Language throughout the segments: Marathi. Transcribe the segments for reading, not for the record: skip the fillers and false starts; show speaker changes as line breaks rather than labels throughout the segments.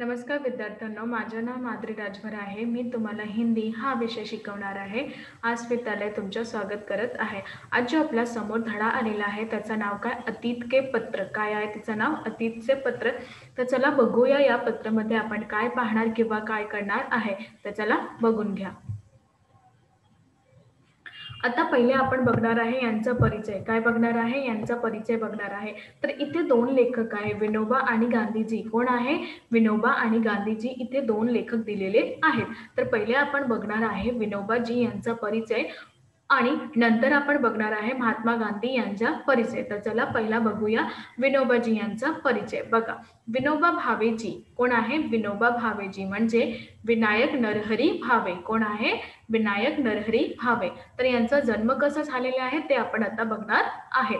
नमस्कार विद्यार्थ्यांनो, माझे नाव माद्री राजभर आहे। मी तुम्हाला हिंदी हा विषय शिकवणार आहे। आज विद्यालय तुमचे स्वागत करत आहे। आज जो आपल्या समोर धडा आलेला आहे त्याचं नाव काय? अतीत के पत्र। काय आहे त्याचं नाव? अतीतचे पत्र। तर चला बघूया या पत्रामध्ये आपण काय पाहणार किंवा काय करणार आहे। तर चला बघून घ्या। आता पहिले आपण बघणार आहे यांचा परिचय। काय बघणार आहे? यांचा परिचय बघणार आहे। तर इथे दोन लेखक आहे, विनोबा आणि गांधीजी। कोण आहे? विनोबा आणि गांधीजी इथे दोन लेखक दिलेले आहेत। तर पहिले आपण बघणार आहे विनोबाजी यांचा परिचय आणि नंतर आपण बघणार आहे महात्मा गांधी यांचा परिचय। तर चला पहिला बघूया विनोबाजी यांचा परिचय। बघा, विनोबा भावेजी कोण आहे? विनोबा भावेजी म्हणजे विनायक नरहरी भावे। कोण आहे? विनायक नरहरी भावे। तर यांचा जन्म कसा झालेला आहे ते आपण आता बघणार आहे।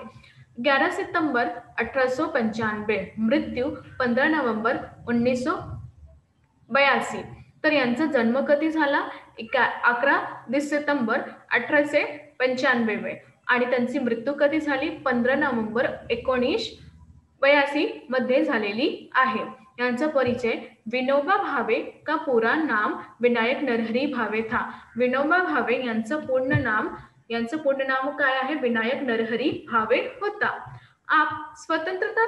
11 सितंबर 1895, मृत्यू 15 नोव्हेंबर 1982। तर यांचा जन्म कधी झाला? 11 सितंबर 1895 आणि त्यांची मृत्यू कधी झाली? 15 नोव्हेंबर 1982 मध्ये झालेली आहे। यांचा परिचय, विनोबा भावे का पूरा नाम विनायक नरहरी भावे था। विनोबा भावे यांचं पूर्ण नाम काय आहे? विनायक नरहरी भावे होता। आप स्वतंत्रता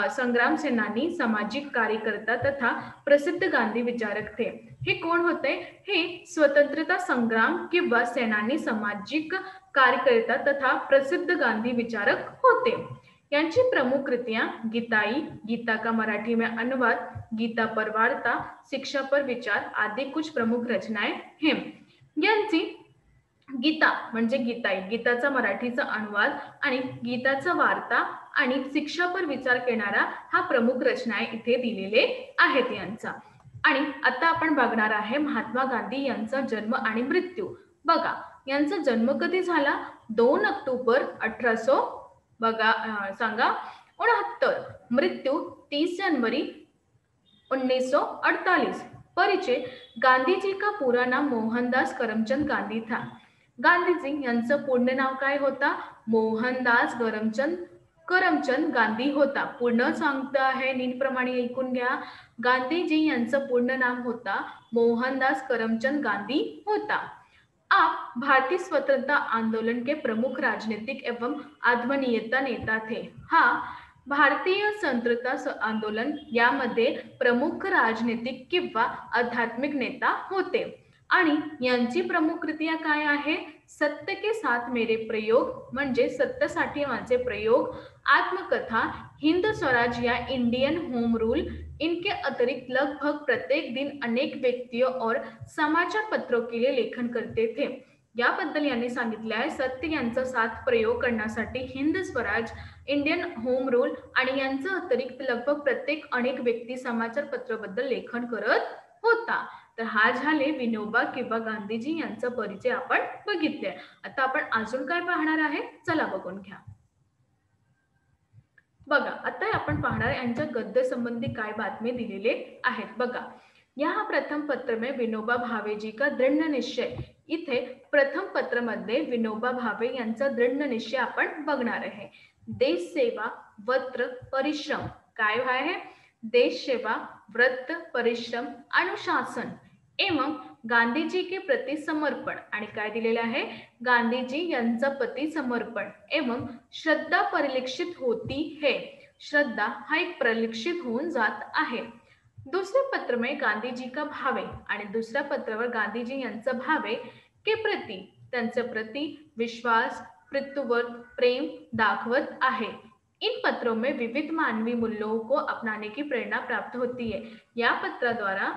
संग्राम सेनानी, सामाजिक कार्यकर्ता तथा प्रसिद्ध गांधी विचारक थे। हे कोण होते? हे स्वतंत्रता संग्राम किंवा सेनानी, सामाजिक कार्यकर्ता तथा प्रसिद्ध गांधी विचारक होते। यांची प्रमुख कृतियां गीताई, गीता का मराठी में अनुवाद, गीता पर वार्ता, शिक्षा पर विचार आदि कुछ प्रमुख रचनाएं हैं। यांची गीता म्हणजे गीताई, गीताचा मराठीचा अनुवाद आणि गीताचा वार्ता आणि शिक्षा पर विचार करणारा हा प्रमुख रचना इथे दिलेले आहेत यांचा। आणि आता आपण बघणार आहे महात्मा गांधी यांचा जन्म आणि मृत्यू। बघा, यांचा जन्म कधी झाला? 2 ऑक्टोबर 1869। मृत्यू 30 जनवरी 1948। परिचय, गांधी जी का पूरा नाम मोहनदास करमचंद गांधी था। गांधीजी यांचं पूर्ण नाव काय होता? मोहनदास करमचंद गांधी होता। पूर्ण सांगता आहे, नीटप्रमाणे ऐकून घ्या। गांधीजी यांचं पूर्ण नाम होता मोहनदास करमचंद गांधी होता। आप भारतीय स्वतंत्रता आंदोलन के प्रमुख राजनीतिक एवं आत्मनियता नेता थे। हा भारतीय स्वतंत्रता आंदोलन यामध्ये प्रमुख राजनीतिक किंवा आध्यात्मिक नेता होते। आणि यांची प्रमुख कृतिया काय आहे? सत्य के साथ मेरे प्रयोग म्हणजे सत्यासाठी माझे प्रयोग, आत्मकथा, हिंद स्वराज या इंडियन होम रूल। इनके अतिरिक्त लगभग प्रत्येक दिन अनेक व्यक्तियों और समाचार पत्रों के लिए लेखन करते थे। याबद्दल यांनी सांगितले आहे, सत्य यांचा साथ प्रयोग करण्यासाठी Hind Swaraj, Indian home rule आणि यांचा अतिरिक्त लगभग प्रत्येक अनेक व्यक्ती समाचार पत्राबद्दल लेखन करत होता। तर हा झाले विनोबा किंवा गांधीजी यांचा परिचय आपण बघितले। आता आपण अजून काय पाहणार आहे? चला बघून घ्या। बघा, आता आपण पाहणार यांच्या गद्य संबंधी काय बातमी दिलेले आहेत। बघा, यहाँ प्रथम पत्र में विनोबा भावे जी का दृढ़ निश्चय। इथे प्रथम पत्र मध्ये विनोबा भावे यांचा दृढ़ निश्चय आपण बघणार आहे। देश सेवा, व्रत, परिश्रम। काय आहे? देश सेवा, व्रत, परिश्रम, अनुशासन एवं गांधी जी के प्रति समर्पण। आणि काय दिलेलं आहे? गांधीजी यांचा प्रति समर्पण एवं श्रद्धा परिलक्षित होती है। श्रद्धा हा एक परिलक्षित होऊन जात आहे। दुसरे पत्र में गांधी जी का भावे आणि दुसऱ्या पत्रावर गांधीजी यांचा भावे के प्रति, त्यांच्या प्रति विश्वास, पितृत्व, प्रेम दाखवत आहे। इन पत्रों में विविध मानवीय मूल्यों को अपनाने की प्रेरणा प्राप्त होती है। या पत्राद्वारा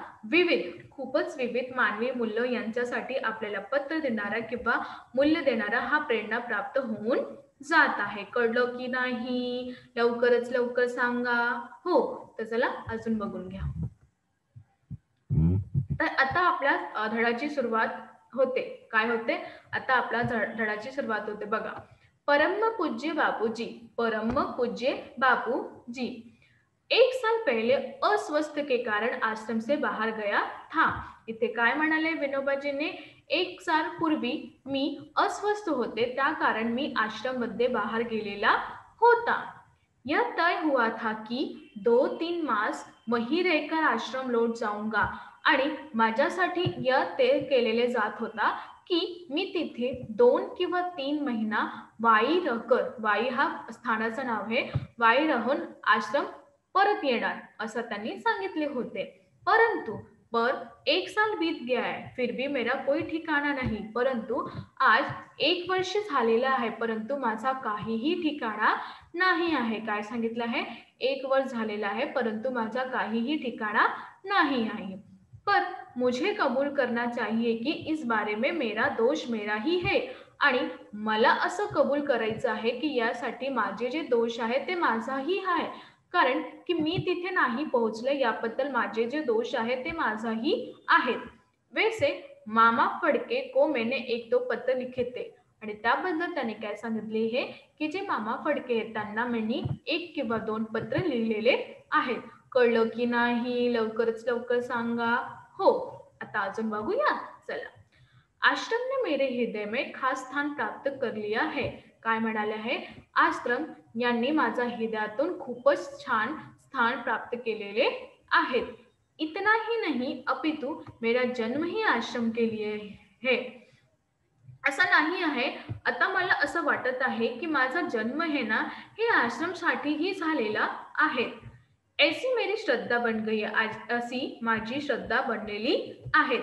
खूपच विविध मानवीय मूल्य यांच्यासाठी आपल्याला पत्र देणारा किंवा मूल्य देणारा हा प्रेरणा प्राप्त होऊन जात आहे। कळलं की नाही? लवकरच लवकर सांगा। हो, तर चला अजून बघून घ्या। तर आता आपल्या धड्याची सुरुवात होते। काय होते? आता आपल्या धड्याची सुरुवात होते। बघा, परम पूज्य बापूजी, परम पूज्य बापूजी 1 साल पहले अस्वस्थ के कारण आश्रम से बाहर गया था। इथे काय म्हणाले विनोबाजीने? 1 साल पूर्वी मी अस्वस्थ होते, त्या कारण मी आश्रम मध्ये बाहेर गेलेला होता। यह तय हुआ था की 2-3 मास वहीं रहकर आश्रम लौट जाऊंगा आणि माझ्यासाठी यह तय केलेले जात होता की मी तिथे 2 किंवा 3 महिना वाई रहकर, वाई हा स्थानाचं नाव आहे, वाई राहून आश्रम परत येणार असं त्यांनी सांगितले होते. परंतु पर 1 साल बीत गया है, फिर भी मेरा कोई ठिकाणा नहीं. परंतु आज 1 वर्ष झालेलं आहे, परंतु माझा काहीही ठिकाणा नाही आहे. काय सांगितलं आहे? 1 वर्ष झालेलं आहे, परंतु माझा काहीही ठिकाणा नहीं आहे. पर मुझे कबूल करना चाहिए कि इस बारे में मेरा दोष मेरा ही है आणि मला असं कबूल करायचं आहे की यासाठी माझे जे दोष आहे ते माझाही आहे. कारण की मी तिथे नाही पोहोचले याबद्दल माझे जे दोष आहे ते माझाही आहेत. वैसे मामा फडके को मैंने 1-2 पत्र लिखे थे आणि त्याबद्दल त्याने काय सांगितले आहे की जे मामा फडके आहेत त्यांना मी 1 किंवा 2 पत्र लिहिलेले आहेत. कळलं की नाही? लवकरच लवकर सांगा. हो, आता अजून बघूया. चला. आश्रम ने मेरे हृदय में खास स्थान प्राप्त कर लिया है. काय म्हणाले आहे? आश्रम यांनी माझ्या हृदयातून खूपच छान स्थान प्राप्त केलेले आहेत. इतना ही नहीं अपितु मेरा जन्म ही आश्रम के लिए है. असं नाही आहे. आता मला असं वाटत आहे की माझा जन्म है ना हे आश्रमसाठीही झालेला आहे. ऐसी मेरी श्रद्धा बन गई है. आज अशी माझी श्रद्धा बनलेली आहे.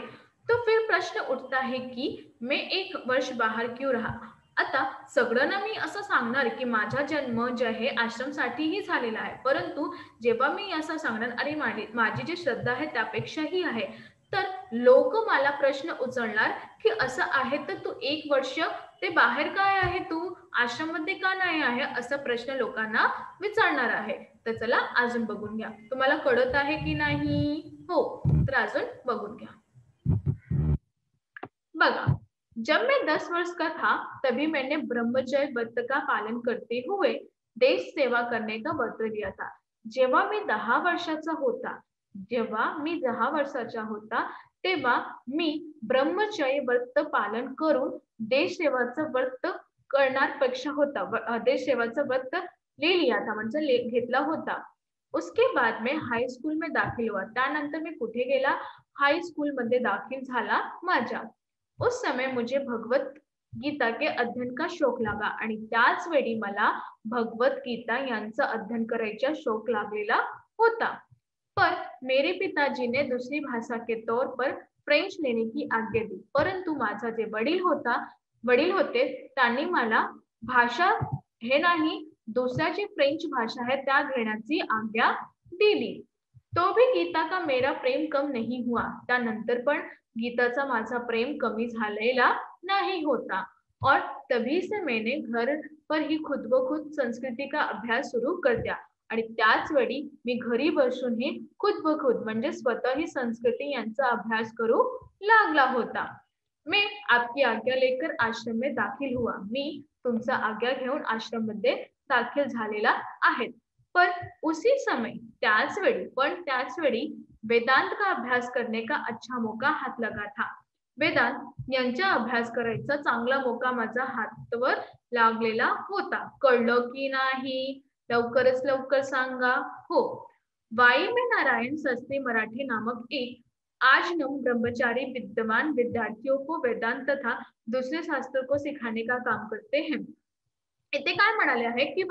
तो फिर प्रश्न उठता है की मैं 1 वर्ष बाहर क्यों रहा. आता सगळ्यांना मी असं सांगणार की माझा जन्म जे आहे आश्रमसाठीही झालेला आहे, परंतु जेव्हा मी असं सांगणार अरे माझी जी श्रद्धा आहे त्यापेक्षाही आहे, तर लोक मला प्रश्न उचलणार की असं आहे तर तू 1 वर्ष ते बाहेर काय आहे, तू आश्रममध्ये का नाही आहे, असा प्रश्न लोकांना विचारणार आहे. तर चला अजून बघून घ्या. तुम्हाला कळत आहे की नाही? हो, तर अजून बघून घ्या. बघा, जब मैं 10 वर्ष का था तभी मैंने ब्रह्मचर्य व्रत का पालन करते हुए देश सेवा करने का व्रत लिया था. जेव्हा मी 10 वर्षाचा होता तेव्हा मी ब्रह्मचर्य व्रत पालन करून देश सेवाचं व्रत करणार पक्ष होता. देश सेवाचं व्रत ले लिया था म्हणजे घेतला होता. उसके बाद में हाई स्कूल में दाखिल हुआ. त्यानंतर मी कुठे गेला? हाई स्कूल मध्ये दाखिल झाला माझ्या. उस समय मुझे भगवत गीता के अध्ययन का शौक लगा आणि त्याच वेळी मला भगवत गीता यांचं अध्ययन करायचा शौक लागलेला होता. पर मेरे पिताजी ने दूसरी भाषा के तौर पर फ्रेंच लेने की आज्ञा दी. परंतु माझा जे वडील होते त्यांनी मला भाषा हे नाही दुसऱ्याची फ्रेंच भाषा आहे त्या घेण्याची आज्ञा दिली. तो भी गीता का मेरा प्रेम कम नहीं हुआ. त्यानंतर पण गीताचा माझा प्रेम कमी झालेला नहीं होता. और तभी से मैंने घर पर ही खुद ब खुद संस्कृती का अभ्यास सुरू कर दिया. आणि त्याच वेळी मी घरी बसूनही खुद ब खुद म्हणजे स्वतः ही संस्कृती यांचा अभ्यास करू लागला होता. मैं आपकी आज्ञा लेकर आश्रम में दाखिल हुआ. मी तुमचा आज्ञा घेऊन आश्रम मध्ये दाखिल झालेला आहे. पर उसी समय त्याच वेळी वेदांत का अभ्यास करने का अच्छा मौका हाथ लगा था. वेदांत यांचा अभ्यास करायचा चांगला मौका माझ्या हातावर लागलेला होता. कळलं की नाही? लवकरच लवकर सांगा. हो. वाई में नारायण शास्त्री मराठी नामक एक आजन्म ब्रह्मचारी विद्यमान विद्यार्थियों को वेदांत तथा दूसरे शास्त्र को सिखाने का काम करते हैं. इथे काय म्हणाले आहे की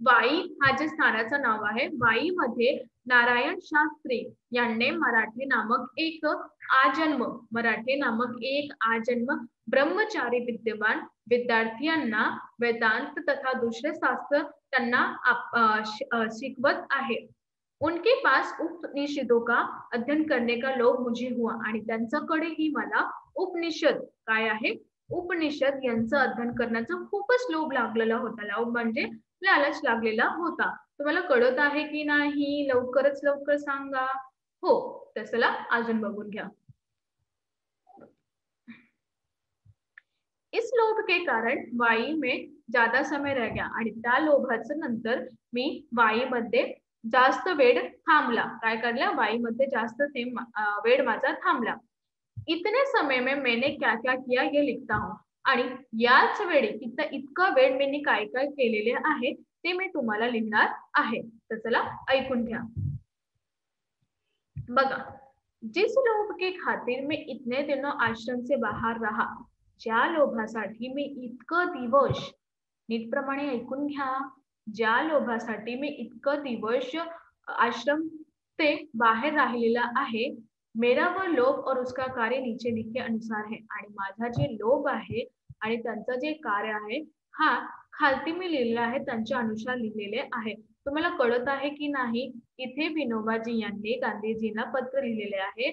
वाई हा जे स्थानाचं नाव आहे, वाईमध्ये नारायण शास्त्री यांनी मराठी नामक एक आजन्म ब्रह्मचारी विद्यमान विद्यार्थ्यांना वेदांत तथा दुसरे शास्त्र त्यांना शिकवत आहे. उनके पास उपनिषदों का अध्ययन करने का लोभ मुझे हुआ आणि त्यांच्याकडेही मला उपनिषद काय आहे, उपनिषद यांचं अध्ययन करण्याचा खूपच लोभ लागलेला होता. लोभ म्हणजे लालच लागलेला होता. तुम्हाला कळत आहे की नाही? लवकरच लवकर सांगा. हो, तर चला अजून बघून घ्या. इस लोभ के कारण वाई में ज्यादा समय रह गया आणि त्या लोभाचं नंतर मी वाईमध्ये जास्त वेळ थांबला. काय करला? वाईमध्ये जास्त वेळ माझा थांबला. इतने समय में मैंने क्या क्या किया ये लिखता हूँ. आणि याच वेळी इतका वेळ मी काय काय केलेले आहे ते मी तुम्हाला लिहिणार आहे. तर चला ऐकून घ्या. बघा, जिस लोभ के खातिर मैं इतने दिनों आश्रम से बाहेर रहा, ज्या लोभासाठी मी इतकं दिवस, नीटप्रमाणे ऐकून घ्या, ज्या लोभासाठी मी इतकं दिवस आश्रम से बाहेर राहिलेला आहे, मेरा वह लोभ और उसका कार्य नीचे लिखे अनुसार है. आणि माझा जे लोभ आहे आणि त्यांचं जे कार्य आहे, हा खालती मी लिहिलेला आहे, त्यांच्या अनुसार लिहिलेले आहे. तुम्हाला कळत आहे की नाही? इथे विनोबाजी यांनी गांधीजींना पत्र लिहिलेले आहे.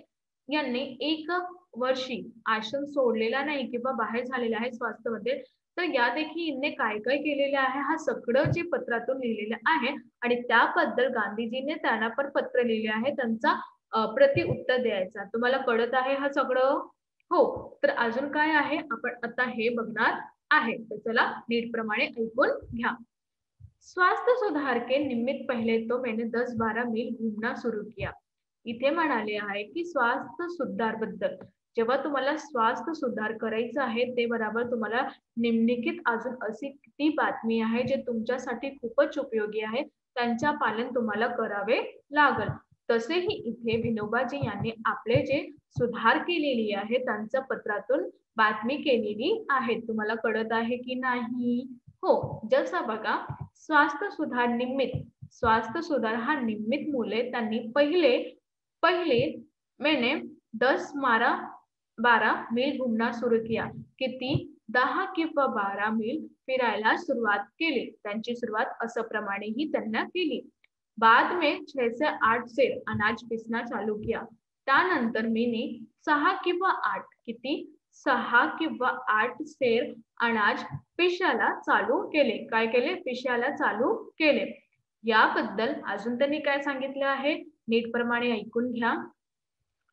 यांनी 1 वर्षी आश्रम सोडलेला नाही किंवा बाहेर झालेला आहे स्वास्थ्यमध्ये. तर यादेखील यांनी काय-काय केलेले आहे, हा सगळं जे पत्रातून लिहिलेलं आहे आणि त्याबद्दल गांधीजींनी त्यांना पण पत्र लिहिले आहे. त्यांचा प्रत्युत्तर द्यायचा. तुम्हाला कळत आहे हा सगळं? हो. तर अजून काय आहे? आपण आता हे बघणार आहे. तर चला नीटप्रमाणे ऐकून घ्या. स्वास्थ्य सुधार के निमित्त पहले तो मैंने 10-12 मील घूमना शुरू किया. इथे म्हणाले आहे की स्वास्थ्य सुधार बद्दल जेव्हा तुम्हाला स्वास्थ्य सुधार करायचा आहे ते बरोबर तुम्हाला निम्नलिखित अजून अशी किती बातमी आहे जे तुमच्यासाठी खूपच उपयोगी आहे, त्यांचा पालन तुम्हाला करावे लागेल. तसेही इथे विनोबाजी यांनी आपले जे सुधार केलेली आहे त्यांच्या पत्रातून बातमी केलेली आहे. तुम्हाला कळत आहे की नाही? हो. जसं बघा, स्वास्थ्य सुधार निमित्त, स्वास्थ्य सुधार हा निमित्त मुले त्यांनी पहिले पहिले मैंने 10-12 मील घूमना सुरू किया. किती? 10 किंवा 12 मील फिरायला सुरुवात केली. त्यांची सुरुवात असं प्रमाणेही त्यांना केली. बाद में 6 से 8 सेर अनाज पिसना चालू किया. त्यानंतर मीनी 6 किंवा 8 किती? 6 किंवा 8 सेर अनाज पिशाला चालू केले. काय केले? पिशाला चालू केले. याबद्दल अजून त्यांनी काय सांगितलं आहे? नीटप्रमाणे ऐकून घ्या.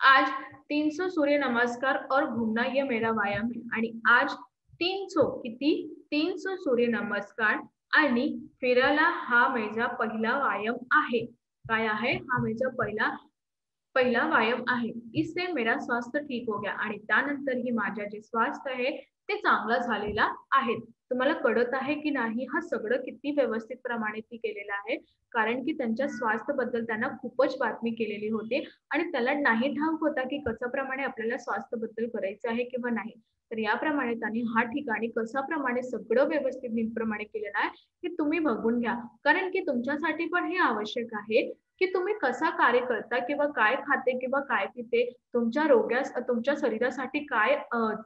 आज 300 सूर्य नमस्कार और घूमना ये मेरा व्यायाम है. आणि आज 300 किती? 300 सूर्य नमस्कार आणि फिरायला हा माझा पहिला व्यायाम आहे. काय आहे? हा माझा पहिला व्यायाम आहे. इससे मेरा स्वास्थ्य ठीक हो गया. आणि त्यानंतर ही माझ्या जे स्वास्थ्य आहे ते चांगलं झालेला आहे. तुम्हाला कळत आहे की नाही? हा सगळं किती व्यवस्थित प्रमाणे ती केलेलं आहे. कारण की त्यांच्या स्वास्थ्याबद्दल त्यांना खूपच बातमी केलेली होती आणि त्याला नाही ठाऊक होता की कशाप्रमाणे आपल्याला स्वास्थ्याबद्दल करायचं आहे किंवा नाही. तर याप्रमाणे त्यांनी हा ठिकाणी कशाप्रमाणे सगळं व्यवस्थित नीटप्रमाणे केलेलं आहे हे तुम्ही बघून घ्या. कारण की तुमच्यासाठी पण हे आवश्यक आहे की तुम्ही कसा कार्य करता किंवा काय खाते किंवा काय पिते, तुमच्या शरीरासाठी काय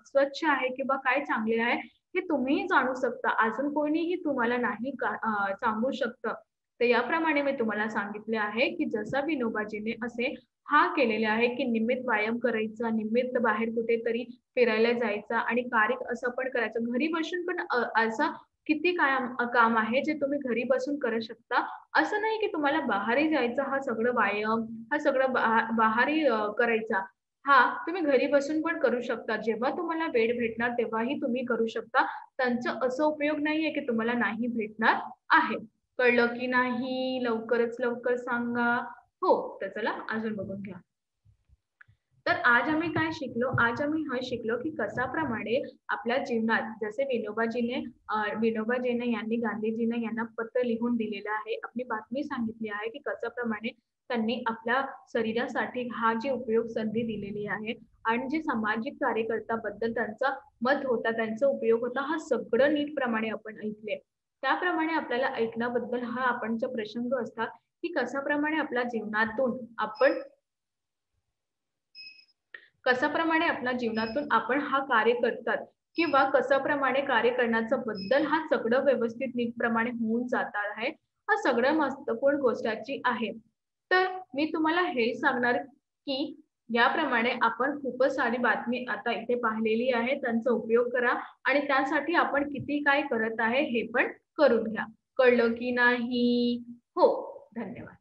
स्वच्छ आहे किंवा काय चांगले आहे हे तुम्हीही जाणू शकता. अजून कोणीही तुम्हाला नाही सांगू शकतं. तर याप्रमाणे मी तुम्हाला सांगितले आहे की जसं विनोबाजीने असे हा केलेले आहे की नियमित व्यायाम करायचा, नियमित बाहेर कुठेतरी फिरायला जायचा आणि कार्य असं पण करायचं. घरी बसून पण असं किती काम आहे जे तुम्ही घरी बसून करू शकता. असं नाही की तुम्हाला बाहेरही जायचं, हा सगळं व्यायाम, हा सगळं बाहेरही करायचा. तुम्ही घरी बसून पण करू शकता. जेव्हा तुम्हाला वेळ भेटणार तेव्हाही तुम्ही करू शकता. त्यांचा असा उपयोग नाहीये की तुम्हाला नाही भेटणार आहे. कळलं की नाही? लवकरच लवकर सांगा. हो, तर चला अजून बघून घ्या. तर आज आम्ही काय शिकलो? आज आम्ही हे शिकलो की कशाप्रमाणे आपल्या जीवनात जसे विनोबाजीने यांनी गांधीजीने यांना पत्र लिहून दिलेलं आहे. आपली बातमी सांगितली आहे की कशाप्रमाणे त्यांनी आपल्या शरीरासाठी हा जे उपयोग संधी दिलेली आहे आणि जे सामाजिक कार्यकर्त्याबद्दल त्यांचा मत होता, त्यांचा उपयोग होता, हा सगळं नीटप्रमाणे आपण ऐकले. त्याप्रमाणे आपल्याला ऐकण्याबद्दल हा आपणचा प्रसंग असतात की कशाप्रमाणे आपल्या जीवनातून आपण हा कार्य करतात किंवा कशाप्रमाणे कार्य करण्याचा बद्दल हा सगळं व्यवस्थित नीटप्रमाणे होऊन जाणार आहे. हा सगळं महत्त्वपूर्ण गोष्टाची आहे. तर मी तुम्हाला हे सांगणार की याप्रमाणे आपण खूपच सारी बातमी आता इथे पाहिलेली आहे. त्यांचा उपयोग करा आणि त्यासाठी आपण किती काय करत आहे हे पण करून घ्या. कळलं की नाही? हो. धन्यवाद.